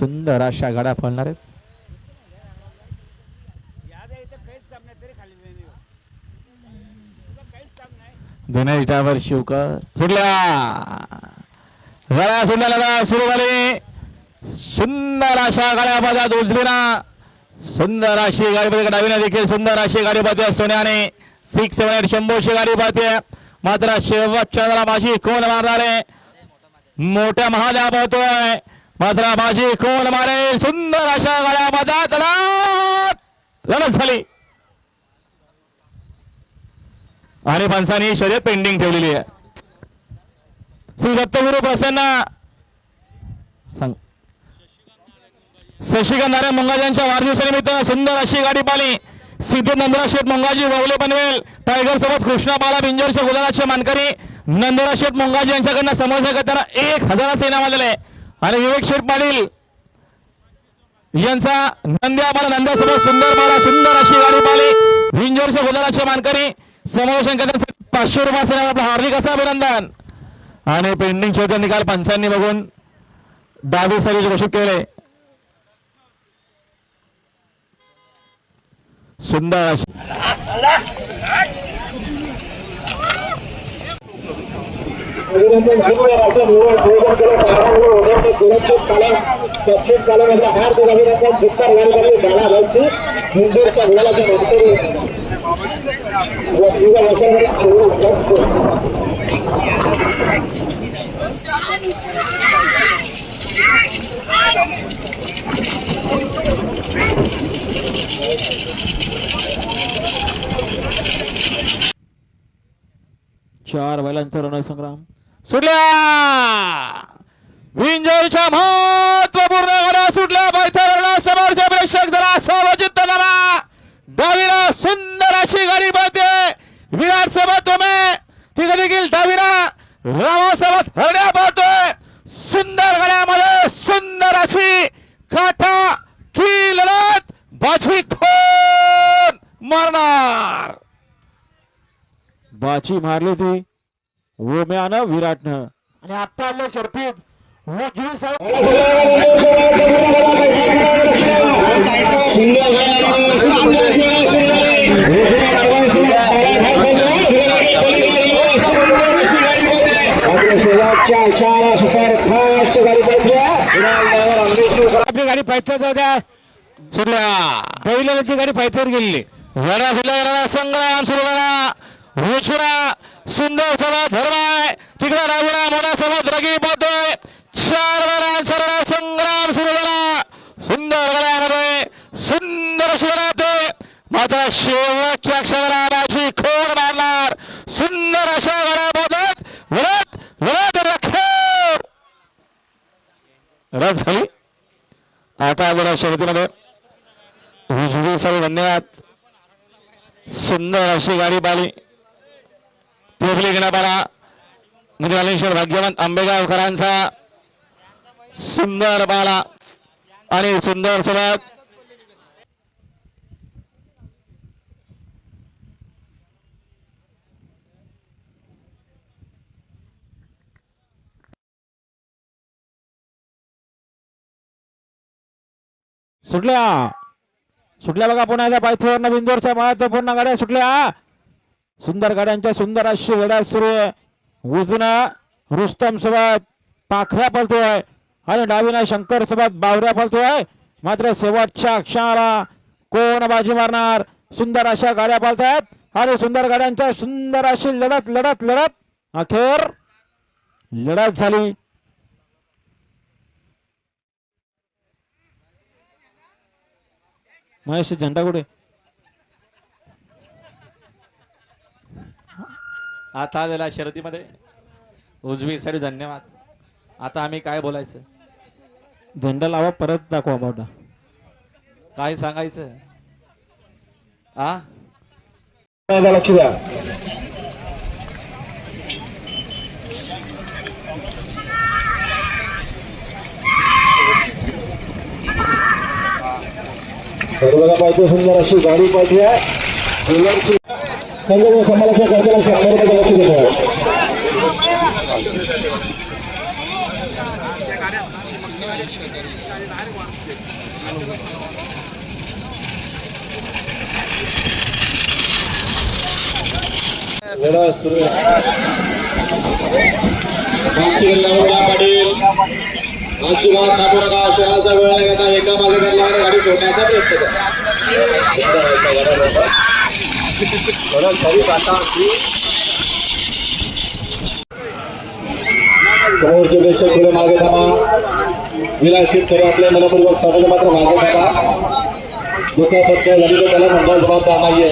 सुंदर अशा गाड्या पळणार आहेत. दिनेश ड्रायव्हर शिवकर सुटल्या गाड्या सुटल्या सुरू झाली. सुंदर अशा गाड्या बाजात उजवीना सुंदर अशी गाडी डावीने देखील सुंदर अशी गाडी पाहते सोन्याने 678 शंभूची गाडी पाहते. मात्र शेवटच्या माझी कोण मारणारे मोठ्या महाद्या पाहतोय. मात्र माझी कोण मारे सुंदर अशा गाड्या बाजात लढत झाली आणि पंचांनी शर्यत पेंडिंग ठेवलेली आहे. श्री दत्तगुरु प्रसन्न सांग शशिकांत मंगाजींच्या वाढदिवसानिमित्त सुंदर अशी गाडी पाली. सिद्धू नंदरा शेठ मंगाजी ववले पनवेल टायगर सोबत कृष्णा बाला बिंजोरच्या गुलालाचे मानकरी नंदरा शेठ मंगाजी यांच्याकडनं समोरच्या गटाला 1000 इनाम आलेले आणि विवेक शेठ पाटील यांचा नंद्या बाला नंद्यासोबत सुंदर बाला सुंदर अशी गाडी पाली. बिंजोरच्या गुलालाचे मानकरी समोर 500 रुपये आपलं हार्दिक असं अभिनंदन. आणि पेंडिंग शेवटचा निकाल पंचांनी बघून डावी सर्विस घोषित केले. सुंदर अशी चार बैलांचा रणसंग्राम सुटल्या. विंजोरच्या महत्वपूर्ण गाड्या सुटल्या. बैठा समोरच्या प्रेक्षक जरा सावचित नामा डावीला सुंदर अशी गाडी पाहते. विराट सोबत तुम्ही तिघ देखील डावीला रामासोबत हरड्या पाहतोय. सुंदर गाड्यामध्ये सुंदर अशी काठा की लढत बाजी कोण मारणार. बाची मारली ती ओम्यानं विराटनं आणि आता आल्या शर्तीत उजवी साहेब आपली गाडी पायथ्यावर सुटल्या. बैलाची गाडी पायथ्यावर गेलेली. लढा सुटला संग्राम सुरू झाला. रुचुरा सुंदर सभा धर्माय तिकडे डावीला मोठा सभा रगी पाहतोय. 4 वेळांचा लढा संग्राम सुरू झाला. सुंदर गळ्यामध्ये सुंदर शिवराते मात्र शेवटच्या क्षणाला माझी खोड मारणार. सुंदर अशा गळ्या बदत वळत वळत रथ झाली. आता बघा शेवटीमध्ये उजवी सर्व धन्यवाद. सुंदर अशी गाडी पाली. बाला निघालेश्वर भाग्यवंत आंबेगावकरांचा सुंदर बाला आणि सुंदर सोबत सुटल्या. सुटल्या बघा पुन्हा एकदा पायथ्यावर बिंदोरच्या महत्वपूर्ण गाड्या सुटल्या. सुंदर गाड्यांच्या सुंदर अशी लढत सुरू आहे. उजना रुस्तम सोबत पाखऱ्या पळतोय आणि डावीना शंकर सोबत बावऱ्या पळतोय. मात्र शेवटच्या क्षणाला कोण बाजी मारणार. सुंदर अशा गाड्या पळतायत आणि सुंदर गाड्यांच्या सुंदर अशी लढत लढत लढत अखेर लढत झाली. महेश झेंडा कुठे आता आलेला शर्यतीमध्ये उजवी साडी धन्यवाद. आता आम्ही काय बोलायचं. झेंडा लावा परत दाखवा मोठा काय सांगायचं. आ लक्ष द्या. पाहिजे सुंदर अशी गाडी पाहिजे. समालोचना करताना लक्ष देतो. पाटील अजिबात थांबू नका. शहराचा वेळ घेता एका मागे गाडी सोडण्याचा प्रयत्न समोरचे प्रेक्षक पुढे मागे थांबा. विलासित खरे आपल्या मनपूर्वक स्वागत मात्र मागे थांबा. दुखापत झाली तर त्याला मंडळ जबाबदार नाहीये.